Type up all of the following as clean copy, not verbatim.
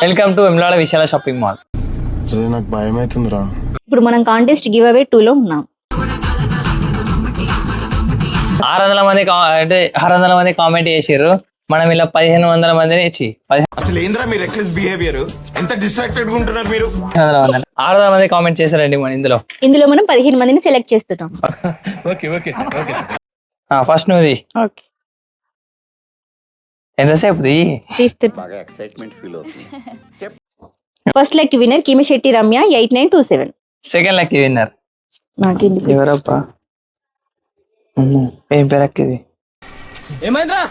Welcome to వెమ్లాడ Vishala shopping mall. నాకు భయం అవుతుందిరా. ఇప్పుడు మనం కాంటెస్ట్ గివ్ అవే 2 లో ఉన్నాం. 600 మంది అంటే 600 మంది కామెంట్ చేసారు. మనం ఇలా 1500 మందిని ఇచ్చి అసలు ఏంద్రా మీ రెక్లెస్ బిహేవియర్? ఎంత డిస్ట్రాక్టెడ్ గా ఉంటున్నారు మీరు? 600 మంది కామెంట్ చేశారండి. మన ఇందులో మనం 15 మందిని సెలెక్ట్ చేస్తున్నాం. ఫస్ట్ నువ్వుది. ఓకే, ఎంతసేపు first lucky winner Kimishetti Ramya 8927. Second lucky winner ఎవరప్పా? ఏం పేరు అక్కిది? ఏమైందిరా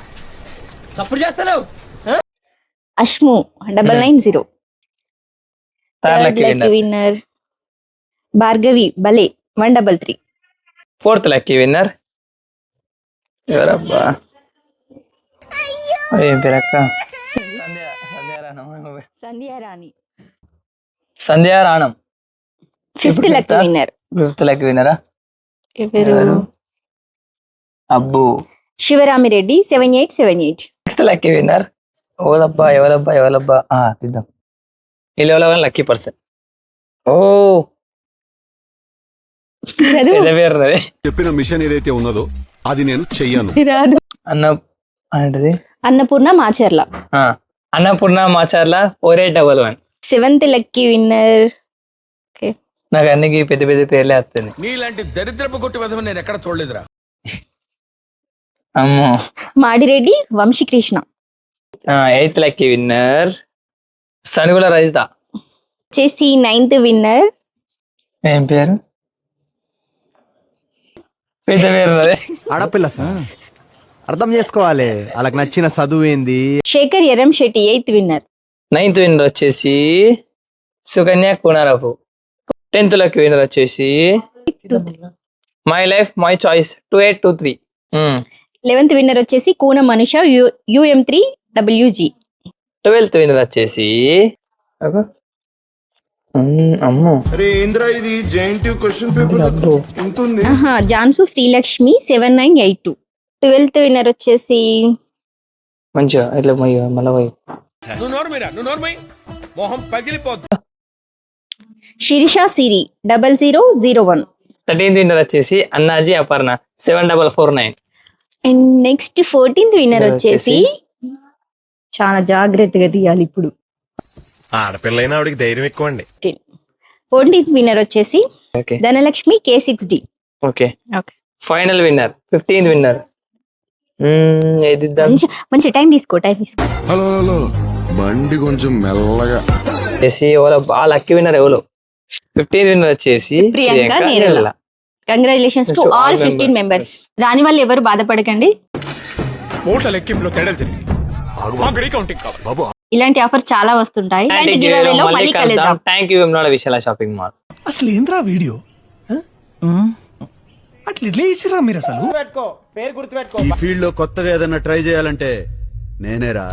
సపోర్ట్ చేస్తలేవు? Ashmu 990. Third lucky winner Bhargavi Bale 133. Fourth lucky winner ఎవరబ్బా? ఏం పేరు అక్క? Sandhya Ranam. Fifth lucky winner. Fifth lucky విన్నరా ఎవరు? Abbu Shivaramireddy 7878. Sixth lucky winner ఎవరబ్బా? తిద్దాం. 11 లక్కీ పర్సన్. ఓ చెప్పిన మిషన్ ఏదైతే ఉన్నదో అది నేను చెయ్యను. Annapurna Macherla. Annapurna Macherla 4811. Seventh lucky winner. నాకు అన్ని పెద్ద పెద్ద పేర్లే వస్తుంది. నీలాంటి దరిద్రపు కొట్టి విధం నేను ఎక్కడ చూడలేదురా. అమ్మో. Madireddy Vamshikrishna. 8th lucky winner Sanugula Rajitha. చేసి 9th విన్నర్. ఏం పేరు? పెద్ద పేరు ఆడపిల్ల సార్, అర్థం చేసుకోవాలి. వాళ్ళకి నచ్చిన చదువు ఏంది. Shekhar Eram Shetty 8th winner. 9th winner వచ్చేసి Sukanya Kunarapu. 10th lucky winner వచ్చేసి my life my choice 2823. 11th winner వచ్చేసి కూన మనుష UM3WG. 12th విన్నర్ వచ్చేసి అమ్మో ఇది జేఎన్టీయూ క్వశ్చన్ పేపర్ ఎంత ఉంది? జాన్సు శ్రీలక్ష్మి 7982. 12th విన్నర్ వచ్చేసి మంచిగా ఇట్లా మళ్ళీ శిరీష సిరి 0001. 13th విన్నర్ వచ్చేసి Annaji Aparna 7449. And next 14th winner వచ్చేసి చాలా జాగ్రత్తగా తీయాలి ఇప్పుడు. ఆడపిల్లైన ఆవిడకి ధైర్యం ఎక్కువ అండి. 14th విన్నర్ వచ్చేసి Dhanalakshmi K6D. Okay, final winner 15th winner. మంచి టైం తీసుకో. హలో బండి కొంచెం మెల్లగా లక్కీ విన్నర్ ఎవరు? 15th విన్నర్ వచ్చేసి Priyanka Nerala. Congratulations to all 15 members. రాని వాళ్ళు ఎవరు బాధపడకండి. ఇలాంటి ఆఫర్స్ చాలా వస్తుంటాయి. Thank you Vemlada Vishala shopping mall. అసలు ఏంద్రా వీడియో అట్లా ఇట్లా ఇచ్చిరా మీరు? అసలు ఈ ఫీల్డ్ లో కొత్తగా ఏదైనా ట్రై చేయాలంటే నేనే రా.